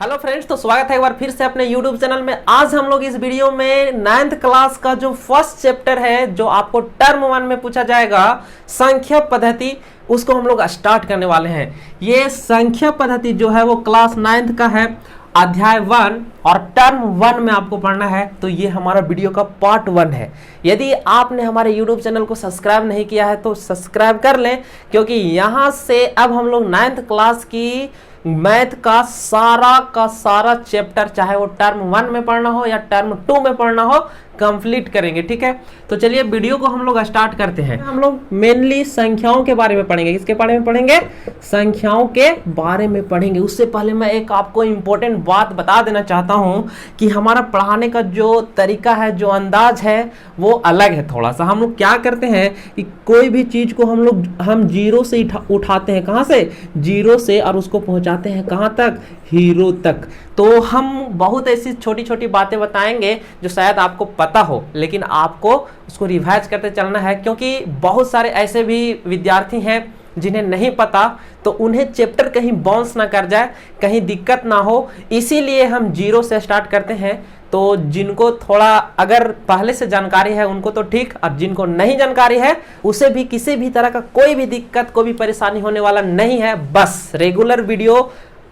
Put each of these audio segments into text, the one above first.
Hello friends, तो स्वागत है एक बार फिर से अपने YouTube चैनल में। आज हम लोग इस वीडियो में 9th क्लास का जो फर्स्ट चैप्टर है, जो आपको टर्म 1 में पूछा जाएगा, संख्या पद्धति, उसको हम लोग स्टार्ट करने वाले हैं। ये संख्या पद्धति जो है वो क्लास 9th का है, अध्याय 1 और टर्म 1 में आपको पढ़ना है। तो ये हमारा वीडियो का पार्ट 1 है। यदि आपने हमारे YouTube चैनल को सब्सक्राइब नहीं किया है तो सब्सक्राइब कर लें, क्योंकि यहाँ से अब हम लोग 9th क्लास की मैथ का सारा चैप्टर, चाहे वो टर्म 1 में पढ़ना हो या टर्म 2 में पढ़ना हो, कंप्लीट करेंगे। ठीक है, तो चलिए वीडियो को हम लोग स्टार्ट करते हैं। हम लोग मेनली संख्याओं के बारे में पढ़ेंगे। किसके बारे में पढ़ेंगे? संख्याओं के बारे में पढ़ेंगे। उससे पहले मैं एक आपको इंपॉर्टेंट बात बता देना चाहता हूं कि हमारा पढ़ाने का जो तरीका है, जो अंदाज है, वो अलग है थोड़ा सा। हम लोग क्या करते हैं कि कोई भी चीज को हम जीरो से उठाते हैं। कहां से? जीरो से, और उसको पहुंचाते हैं कहां तक? हीरो तक। तो हम बहुत ऐसी छोटी छोटी बातें बताएंगे जो शायद आपको पता हो, लेकिन आपको उसको रिवाइज करते चलना है, क्योंकि बहुत सारे ऐसे भी विद्यार्थी हैं जिन्हें नहीं पता, तो उन्हें चैप्टर कहीं बाउंस ना कर जाए, कहीं दिक्कत ना हो। इसीलिए हम जीरो से स्टार्ट करते हैं। तो जिनको थोड़ा अगर पहले से जानकारी है उनको तो ठीक, और जिनको नहीं जानकारी है उसे भी किसी भी तरह का कोई भी दिक्कत, कोई भी परेशानी होने वाला नहीं है। बस रेगुलर वीडियो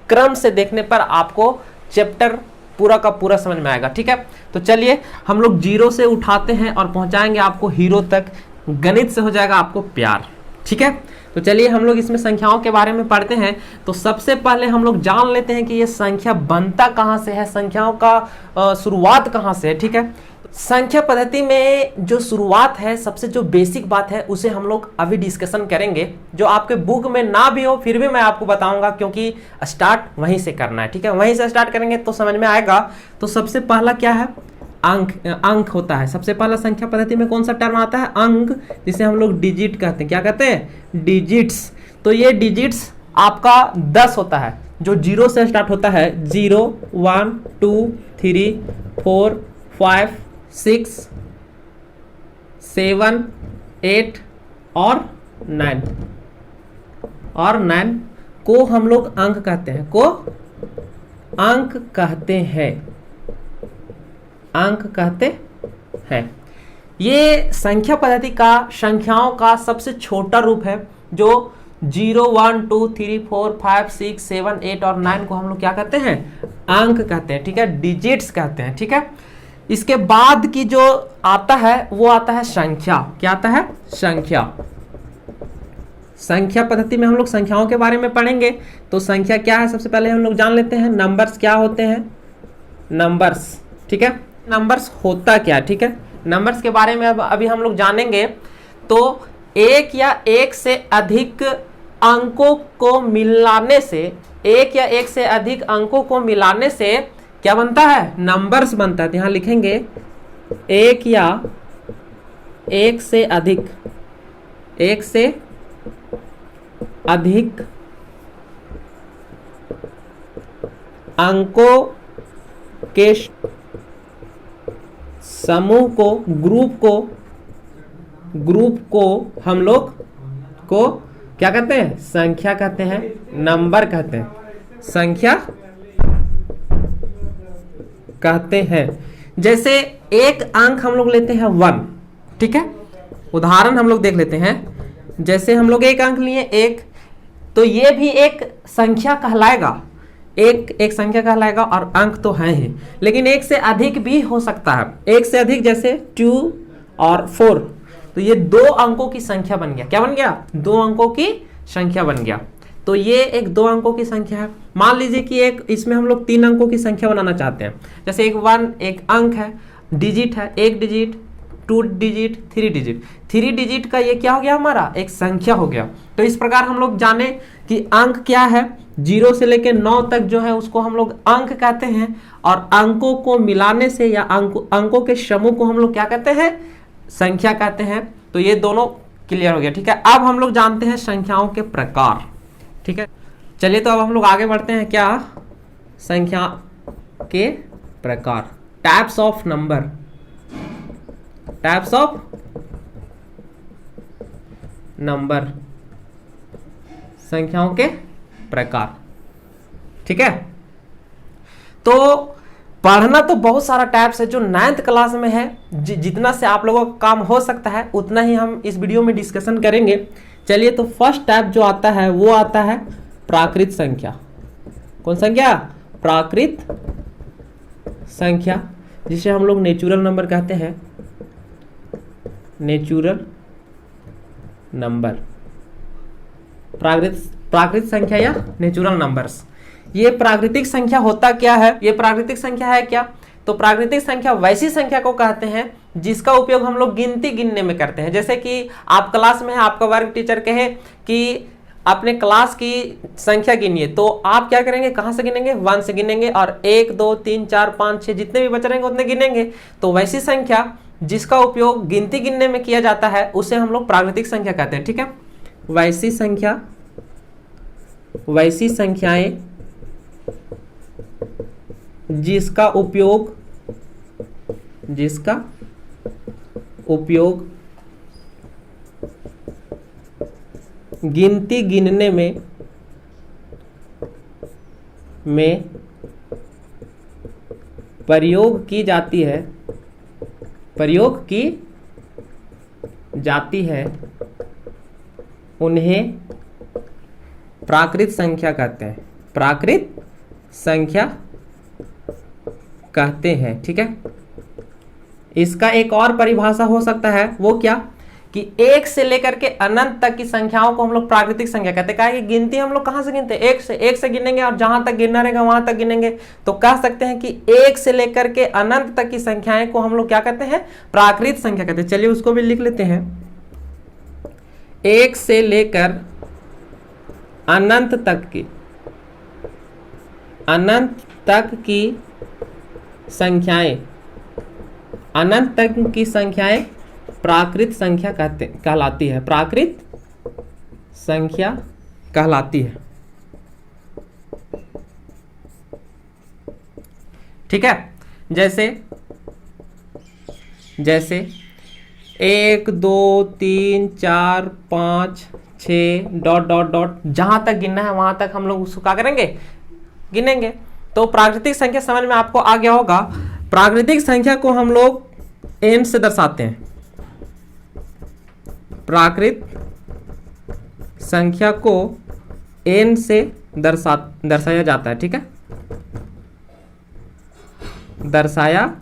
क्रम से देखने पर आपको चैप्टर पूरा का पूरा समझ में आएगा। ठीक है, तो चलिए हम लोग जीरो से उठाते हैं और पहुंचाएंगे आपको हीरो तक। गणित से हो जाएगा आपको प्यार। ठीक है, तो चलिए हम लोग इसमें संख्याओं के बारे में पढ़ते हैं। तो सबसे पहले हम लोग जान लेते हैं कि ये संख्या बनता कहां से है, संख्याओं का शुरुआत कहां से है। ठीक है, संख्या पद्धति में जो शुरुआत है, सबसे जो बेसिक बात है, उसे हम लोग अभी डिस्कशन करेंगे। जो आपके बुक में ना भी हो फिर भी मैं आपको बताऊंगा, क्योंकि स्टार्ट वहीं से करना है। ठीक है, वहीं से स्टार्ट करेंगे तो समझ में आएगा। तो सबसे पहला क्या है? अंक होता है। सबसे पहला संख्या पद्धति में कौन सा टर्म आता है? अंक, जिसे हम लोग डिजिट कहते हैं। क्या कहते हैं? डिजिट्स। तो ये डिजिट्स आपका 10 होता है, जो जीरो से स्टार्ट होता है। 0 1 2 3 4 5 6 7 8 और 9 को हम लोग अंक कहते हैं। को अंक कहते हैं, अंक कहते हैं। ये संख्या पद्धति का, संख्याओं का सबसे छोटा रूप है। जो 0 1 2 3 4 5 6 7 8 और 9 को हम लोग क्या कहते हैं? अंक कहते हैं। ठीक है, डिजिट्स कहते हैं। ठीक है, इसके बाद की जो आता है वो आता है संख्या। क्या आता है? संख्या। संख्या पद्धति में हम लोग संख्याओं के बारे में पढ़ेंगे। तो संख्या क्या है, सबसे पहले हम लोग जान लेते हैं। नंबर्स क्या होते हैं? नंबर्स। ठीक है, नंबर्स होता क्या? ठीक है, नंबर्स के बारे में अभी हम लोग जानेंगे। तो एक या एक से अधिक अंकों को मिलाने से, एक या एक से अधिक अंकों को मिलाने से क्या बनता है? नंबर्स बनता है। यहां लिखेंगे एक या एक से अधिक, एक से अधिक अंकों के समूह को, ग्रुप को हम लोग को क्या कहते हैं? संख्या कहते हैं, नंबर कहते हैं, संख्या कहते हैं। जैसे एक अंक हम लोग लेते हैं 1। ठीक है, उदाहरण हम लोग देख लेते हैं। जैसे हम लोग एक अंक लिए 1, तो ये भी एक संख्या कहलाएगा। एक संख्या कहलाएगा, और अंक तो है ही, लेकिन एक से अधिक भी हो सकता है। एक से अधिक जैसे 2 और 4, तो ये 2 अंकों की संख्या बन गया। क्या बन गया? 2 अंकों की संख्या बन गया। तो ये एक 2 अंकों की संख्या है। मान लीजिए कि एक इसमें हम लोग 3 अंकों की संख्या बनाना चाहते हैं। जैसे एक 1 एक अंक है, डिजिट है, 1 डिजिट, 2 डिजिट, 3 डिजिट। 3 डिजिट का ये क्या हो गया? हमारा एक संख्या हो गया। तो इस प्रकार हम लोग जाने कि अंक क्या है। 0 से लेकर 9 तक जो है उसको हम लोग अंक कहते हैं, और अंकों को मिलाने से या अंकों के समूह को हम लोग क्या कहते हैं? संख्या कहते हैं। तो ये दोनों क्लियर हो गया। ठीक है, अब हम लोग जानते हैं संख्याओं के प्रकार। ठीक है, चलिए तो अब हम लोग आगे बढ़ते हैं। क्या? संख्या के प्रकार, types of number, types of number, संख्याओं के प्रकार। ठीक है, तो पढ़ना तो बहुत सारा टाइप्स है जो 9th क्लास में है, जितना से आप लोगों का काम हो सकता है उतना ही हम इस वीडियो में डिस्कशन करेंगे। चलिए, तो फर्स्ट टाइप जो आता है वो आता है प्राकृत संख्या। कौन संख्या? प्राकृत संख्या, जिसे हम लोग नेचुरल नंबर कहते हैं, नेचुरल नंबर, प्राकृत संख्या या नेचुरल नंबर्स। ये प्राकृतिक संख्या होता क्या है? ये प्राकृतिक संख्या है क्या? तो प्राकृतिक संख्या वैसी संख्या को कहते हैं जिसका उपयोग हम लोग गिनती गिनने में करते हैं। जैसे कि आप क्लास में है, आपका वर्ग टीचर कहे कि अपने क्लास की संख्या गिनिए, तो आप क्या करेंगे? कहां से गिनेंगे? 1 से गिनेंगे और 1 2 3 4 5 6 जितने भी बच रहेंगे उतने गिनेंगे। तो वैसी संख्या जिसका उपयोग गिनती गिनने में किया जाता है उसे हम लोग प्राकृतिक संख्या कहते हैं। ठीक है, वैसी संख्या, वैसी संख्याएं जिसका उपयोग गिनती गिनने में प्रयोग की जाती है, उन्हें प्राकृत संख्या कहते हैं, प्राकृत संख्या कहते हैं। ठीक है, इसका एक और परिभाषा हो सकता है, वो क्या कि 1 से लेकर के अनंत तक की संख्याओं को हम लोग प्राकृतिक संख्या कहते हैं। क्या है कि गिनती हम लोग कहां से गिनते हैं? 1 से गिनेंगे और जहां तक गिनना रहेगा वहां तक गिनेंगे। तो कह सकते हैं कि 1 से लेकर के अनंत तक की संख्याएं को हम लोग क्या कहते हैं? प्राकृत संख्या कहते हैं। चलिए उसको भी लिख लेते हैं। 1 से लेकर अनंत तक की संख्याएं, अनंत तक की संख्याएं प्राकृत संख्या कहलाती है, प्राकृत संख्या कहलाती है। ठीक है, जैसे 1 2 3 4 5 6 ... जहां तक गिनना है वहां तक हम लोग उसको क्या करेंगे? गिनेंगे। तो प्राकृतिक संख्या समझ में आपको आ गया होगा। प्राकृतिक संख्या को हम लोग n से दर्शाते हैं, प्राकृत संख्या को n से दर्शाया जाता है। ठीक है, दर्शाया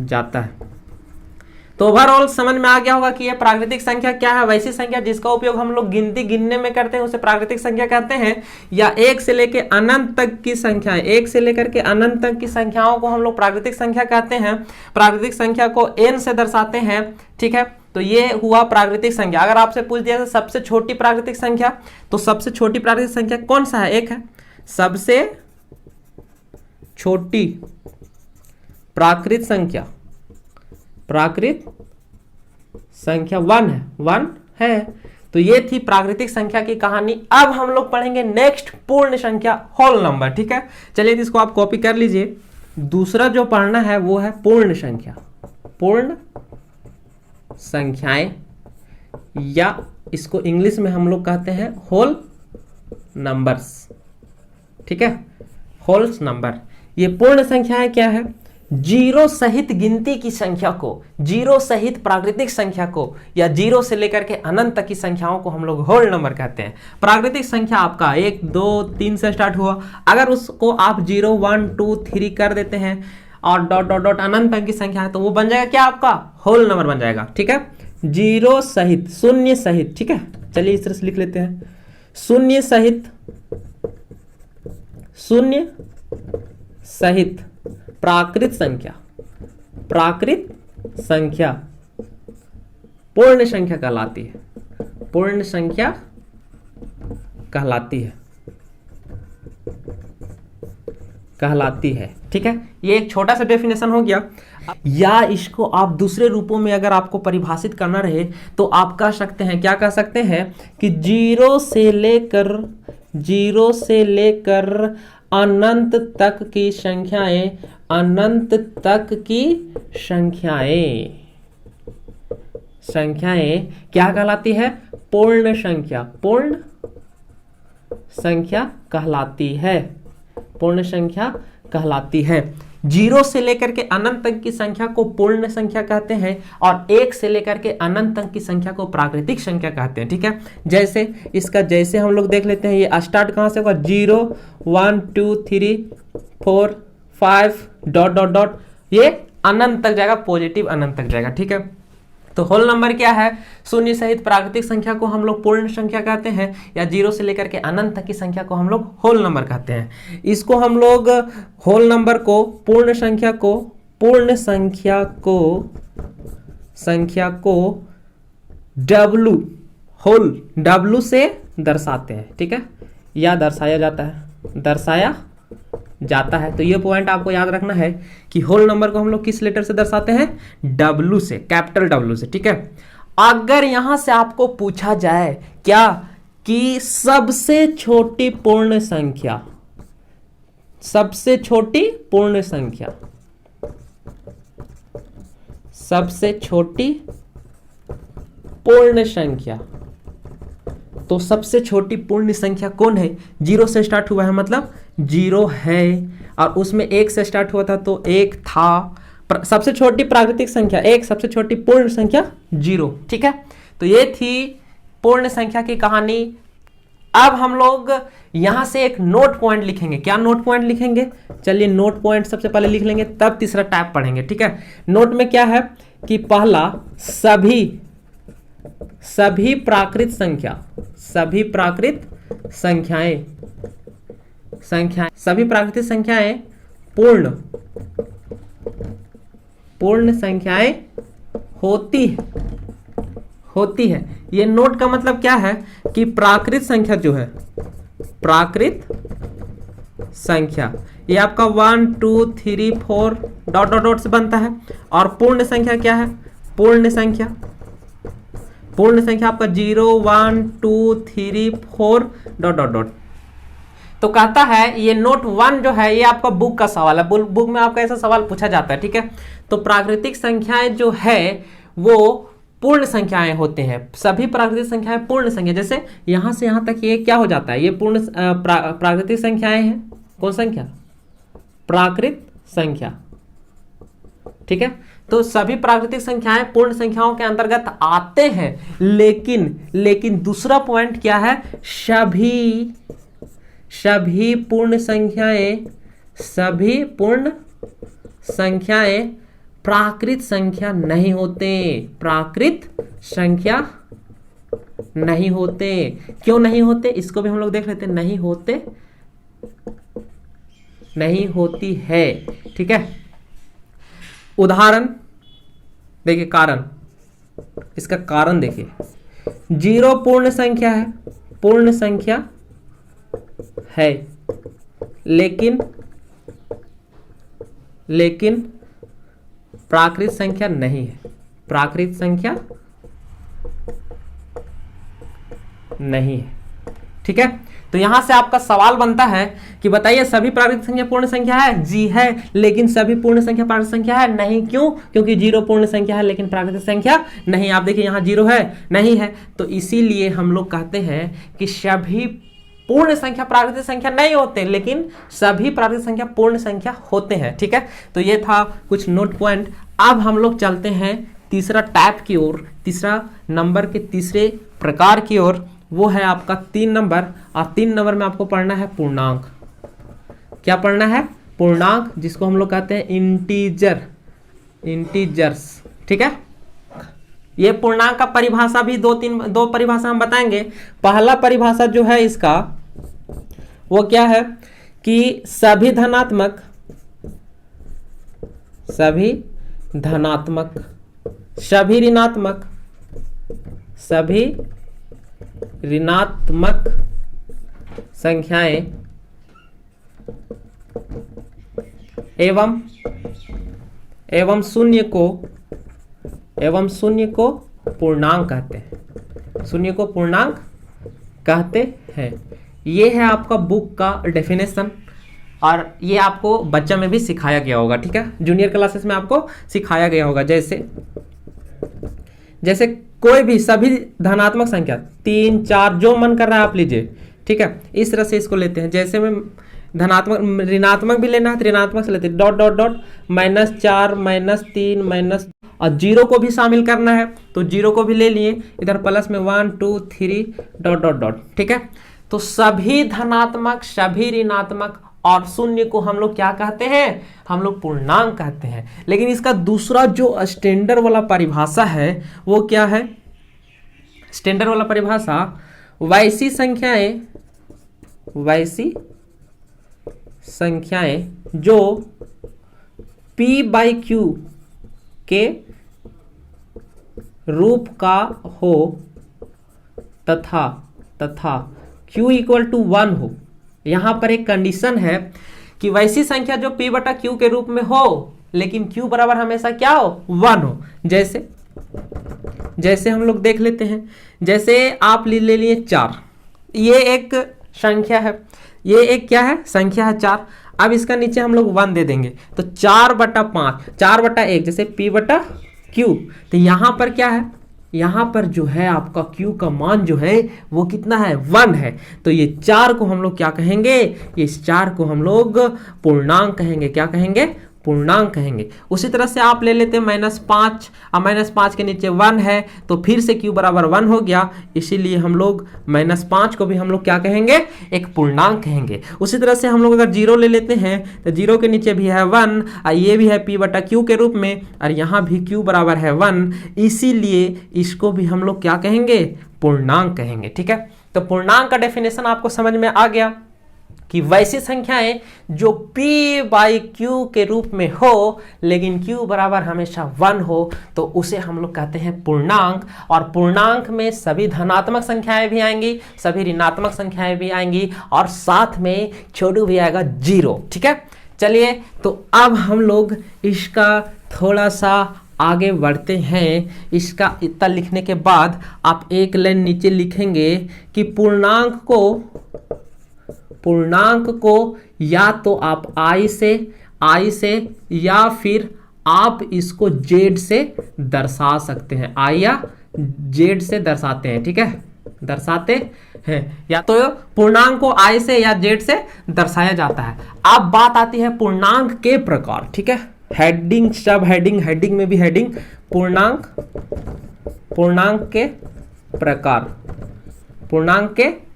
जाता है। तो ओवरऑल समझ में आ गया होगा कि यह प्राकृतिक संख्या क्या है? वैसी संख्या जिसका उपयोग हम लोग गिनती गिनने में करते हैं उसे प्राकृतिक संख्या कहते हैं। या 1 से लेकर अनंत तक की संख्याएं, 1 से लेकर के अनंत तक की संख्याओं को हम लोग प्राकृतिक संख्या कहते हैं। प्राकृतिक संख्या को n से दर्शाते हैं। ठीक है, तो ये हुआ प्राकृतिक संख्या। अगर आपसे पूछ दिया सबसे छोटी प्राकृतिक संख्या, तो सबसे छोटी प्राकृतिक संख्या कौन सा है? 1 है। सबसे छोटी प्राकृत संख्या 1 है। तो ये थी प्राकृतिक संख्या की कहानी। अब हम लोग पढ़ेंगे नेक्स्ट पूर्ण संख्या, होल नंबर। ठीक है, चलिए इसको आप कॉपी कर लीजिए। दूसरा जो पढ़ना है वो है पूर्ण संख्या, पूर्ण संख्याएं, या इसको इंग्लिश में हम लोग कहते हैं होल नंबर्स। ठीक है, होल नंबर। ये पूर्ण संख्याएं क्या है? जीरो सहित गिनती की संख्या को, जीरो सहित प्राकृतिक संख्या को, या जीरो से लेकर के अनंत तक की संख्याओं को हम लोग होल नंबर कहते हैं। प्राकृतिक संख्या आपका 1 2 3 से स्टार्ट हुआ, अगर उसको आप 0 1 2 3 कर देते हैं और ... अनंत तक की संख्या है तो वो बन जाएगा क्या? आपका होल नंबर बन जाएगा। ठीक है, जीरो सहित, शून्य सहित। ठीक है, चलिए इस तरह से लिख लेते हैं। शून्य सहित प्राकृत संख्या पूर्ण संख्या कहलाती है, पूर्ण संख्या कहलाती है। ठीक है, ये एक छोटा सा डेफिनेशन हो गया। या इसको आप दूसरे रूपों में अगर आपको परिभाषित करना रहे तो आप कह सकते हैं, क्या कह सकते हैं कि जीरो से लेकर अनंत तक की संख्याएं, अनंत तक की संख्याएं क्या कहलाती है? पूर्ण संख्या, पूर्ण संख्या कहलाती है, पूर्ण संख्या कहलाती है। 0 से लेकर के अनंत तक की संख्या को पूर्ण संख्या कहते हैं और 1 से लेकर के अनंत तक की संख्या को प्राकृतिक संख्या कहते हैं। ठीक है, जैसे हम लोग देख लेते हैं, ये स्टार्ट कहाँ से होगा, 0 1 2 3 4 5 डॉट डॉट डॉट, ये अनंत तक जाएगा, पॉजिटिव अनंत तक जाएगा। ठीक है, तो होल नंबर क्या है, शून्य सहित प्राकृतिक संख्या को हम लोग पूर्ण संख्या कहते हैं, या 0 से लेकर के अनंत तक की संख्या को हम लोग होल नंबर कहते हैं। इसको हम लोग होल नंबर को पूर्ण संख्या को W होल W से दर्शाते हैं। ठीक है, या दर्शाया जाता है। तो ये पॉइंट आपको याद रखना है कि होल नंबर को हम लोग किस लेटर से दर्शाते हैं, W से, कैपिटल W से। ठीक है, अगर यहां से आपको पूछा जाए क्या कि सबसे छोटी पूर्ण संख्या तो सबसे छोटी पूर्ण संख्या कौन है, 0 से स्टार्ट हुआ है मतलब 0 है, और उसमें 1 से स्टार्ट हुआ था तो 1 था। सबसे छोटी प्राकृतिक संख्या 1, सबसे छोटी पूर्ण संख्या 0। ठीक है, तो ये थी पूर्ण संख्या की कहानी। अब हम लोग यहां से एक नोट पॉइंट लिखेंगे। क्या नोट पॉइंट लिखेंगे, चलिए नोट पॉइंट सबसे पहले लिख लेंगे, तब तीसरा टाइप पढ़ेंगे। ठीक है, नोट में क्या है कि पहला सभी प्राकृत संख्याएं पूर्ण संख्याएं होती है। ये नोट का मतलब क्या है कि प्राकृत संख्या जो है, प्राकृत संख्या ये आपका 1 2 3 4 डॉट डॉट डॉट से बनता है, और पूर्ण संख्या क्या है, पूर्ण संख्या आपका 0 1 2 3 4 डॉट डॉट डॉट। तो कहता है ये नोट 1 जो है ये आपका बुक का सवाल है, बुक में आपका ऐसा सवाल पूछा जाता है। ठीक है, तो प्राकृतिक संख्याएं जो है वो पूर्ण संख्याएं होते हैं, सभी प्राकृतिक संख्याएं पूर्ण संख्या। जैसे यहां से यहां तक ये क्या हो जाता है, ये पूर्ण प्राकृतिक संख्याएं हैं। कौन संख्या, प्राकृत संख्या। ठीक है, तो सभी प्राकृतिक संख्याएं पूर्ण संख्याओं के अंतर्गत आते हैं, लेकिन दूसरा पॉइंट क्या है, सभी पूर्ण संख्याएं प्राकृत संख्या नहीं होते। क्यों नहीं होते, इसको भी हम लोग देख लेते हैं। नहीं होती है। ठीक है, उदाहरण देखिए, इसका कारण देखिए, 0 पूर्ण संख्या है, लेकिन प्राकृत संख्या नहीं है, ठीक है। तो यहां से आपका सवाल बनता है कि बताइए सभी प्राकृतिक संख्या पूर्ण संख्या है, जी है, लेकिन सभी पूर्ण संख्या प्राकृतिक संख्या है नहीं। क्यों, क्योंकि 0 पूर्ण संख्या है लेकिन प्राकृतिक संख्या नहीं। आप देखिए यहां 0 है, नहीं है, तो इसीलिए हम लोग कहते हैं कि सभी पूर्ण संख्या प्राकृतिक संख्या नहीं होते, लेकिन सभी प्राकृतिक संख्या पूर्ण संख्या होते हैं। ठीक है, तो ये था कुछ नोट पॉइंट। अब हम लोग चलते हैं तीसरा टाइप की ओर, तीसरा नंबर के तीसरे प्रकार की ओर, वो है आपका 3 नंबर। और 3 नंबर में आपको पढ़ना है पूर्णांक। क्या पढ़ना है, पूर्णांक, जिसको हम लोग कहते हैं इंटीजर्स। ठीक है, ये पूर्णांक का परिभाषा भी दो परिभाषा हम बताएंगे। पहला परिभाषा जो है इसका वो क्या है कि सभी धनात्मक, सभी ऋणात्मक संख्याएं एवं शून्य को पूर्णांक कहते हैं, शून्य को पूर्णांक कहते हैं। ये है आपका बुक का डेफिनेशन, और ये आपको बच्चा में भी सिखाया गया होगा। ठीक है, जूनियर क्लासेस में आपको सिखाया गया होगा। जैसे कोई भी सभी धनात्मक संख्या 3 4 जो मन कर रहा है आप लीजिए। ठीक है, इस तरह से इसको लेते हैं। जैसे में धनात्मक ऋणात्मक भी लेना है तो ऋणात्मक से लेते हैं, डॉट डॉट डॉट -4 -3 माइनस, और जीरो को भी शामिल करना है तो जीरो को भी ले लिए, इधर प्लस में 1 2 3 डॉट डॉट डॉट। ठीक है, तो सभी धनात्मक, सभी ऋणात्मक और शून्य को हम लोग क्या कहते हैं, हम लोग पूर्णांक कहते हैं। लेकिन इसका दूसरा जो स्टैंडर्ड वाला परिभाषा है वो क्या है, स्टैंडर्ड वाला परिभाषा, वैसी संख्याएं जो p/q के रूप का हो तथा q = 1 हो। यहां पर एक कंडीशन है कि वैसी संख्या जो p/q के रूप में हो लेकिन q बराबर हमेशा क्या हो, 1 हो। जैसे हम लोग देख लेते हैं, जैसे आप ले लिए 4, ये एक संख्या है, ये एक क्या है, संख्या है 4। अब इसका नीचे हम लोग 1 दे देंगे तो 4/5, 4/1 जैसे p/q। तो यहां पर क्या है, यहां पर जो है आपका q का मान जो है वो कितना है, 1 है। तो ये 4 को हम लोग क्या कहेंगे, इस 4 को हम लोग पूर्णांक कहेंगे। क्या कहेंगे, पूर्णांक कहेंगे। उसी तरह से आप ले लेते हैं -5, अब -5 के नीचे 1 है तो फिर से q बराबर 1 हो गया, इसीलिए हम लोग -5 को भी हम लोग क्या कहेंगे, एक पूर्णांक कहेंगे। उसी तरह से हम लोग अगर 0 ले लेते हैं तो 0 के नीचे भी है 1 और ये भी है p/q के रूप में, और यहाँ भी q बराबर है 1, इसीलिए इसको भी हम लोग क्या कहेंगे, पूर्णांक कहेंगे। ठीक है, तो पूर्णांक का डेफिनेशन आपको समझ में आ गया कि वैसी संख्याएं जो p/q के रूप में हो लेकिन q बराबर हमेशा 1 हो तो उसे हम लोग कहते हैं पूर्णांक। और पूर्णांक में सभी धनात्मक संख्याएं भी आएंगी, सभी ऋणात्मक संख्याएं भी आएंगी और साथ में छोटू भी आएगा 0। ठीक है, चलिए तो अब हम लोग इसका थोड़ा सा आगे बढ़ते हैं। इसका इतना लिखने के बाद आप एक लाइन नीचे लिखेंगे कि पूर्णांक को या तो आप I से या फिर आप इसको Z से दर्शा सकते हैं, I या Z से दर्शाते हैं। ठीक है, दर्शाते हैं, या तो पूर्णांक को I से या Z से दर्शाया जाता है। अब बात आती है पूर्णांक के प्रकार। ठीक है, हेडिंग, सब हेडिंग में भी हेडिंग, पूर्णांक के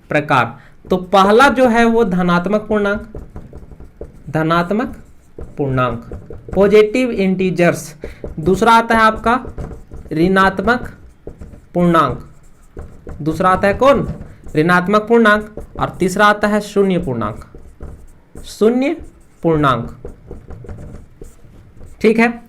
प्रकार। तो पहला जो है वो धनात्मक पूर्णांक, पॉजिटिव इंटीजर्स। दूसरा आता है आपका ऋणात्मक पूर्णांक, दूसरा आता है कौन, ऋणात्मक पूर्णांक, और तीसरा आता है शून्य पूर्णांक। ठीक है,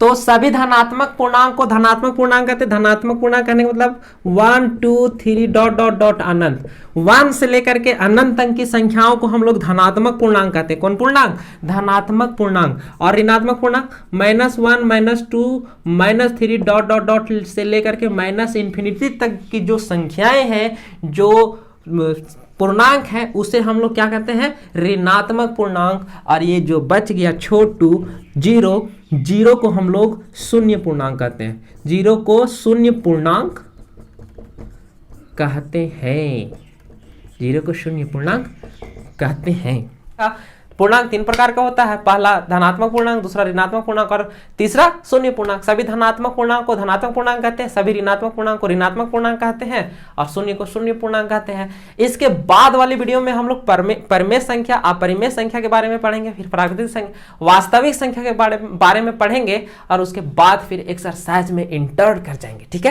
तो सभी धनात्मक पूर्णांक को धनात्मक पूर्णांक कहते हैं। धनात्मक पूर्णांक कहने का मतलब 1 2 3 डॉट डॉट डॉट अनंत, 1 से लेकर के अनंत तक की संख्याओं को हम लोग धनात्मक पूर्णांक कहते हैं। कौन पूर्णांक, धनात्मक पूर्णांक। और ऋणात्मक पूर्णांक -1 -2 -3 डॉट डॉट डॉट से लेकर के ∞ तक की जो संख्याएं हैं, जो पूर्णांक है, उसे हम लोग क्या कहते हैं, ऋणात्मक पूर्णांक। और ये जो बच गया छोटू 0 को हम लोग शून्य पूर्णांक कहते हैं। 0 को शून्य पूर्णांक कहते हैं, 0 को शून्य पूर्णांक कहते हैं। पूर्णांक 3 प्रकार का होता है, पहला धनात्मक पूर्णांक, दूसरा ऋणात्मक पूर्णांक और तीसरा शून्य पूर्णांक। सभी धनात्मक पूर्णांक को धनात्मक पूर्णांक कहते हैं, सभी ऋणात्मक पूर्णांक को ऋणात्मक पूर्णांक कहते हैं और शून्य को शून्य पूर्णांक कहते हैं। इसके बाद वाली वीडियो में हम लोग परिमेय संख्या, अपरिमेय संख्या के बारे में पढ़ेंगे, फिर प्राकृतिक संख्या, वास्तविक संख्या के बारे में पढ़ेंगे और उसके बाद फिर एक्सरसाइज में इंटर कर जाएंगे। ठीक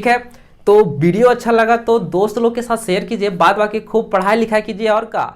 है, तो वीडियो अच्छा लगा तो दोस्त लोग के साथ शेयर कीजिए, बाद बाकी खूब पढ़ाई लिखाई कीजिए और का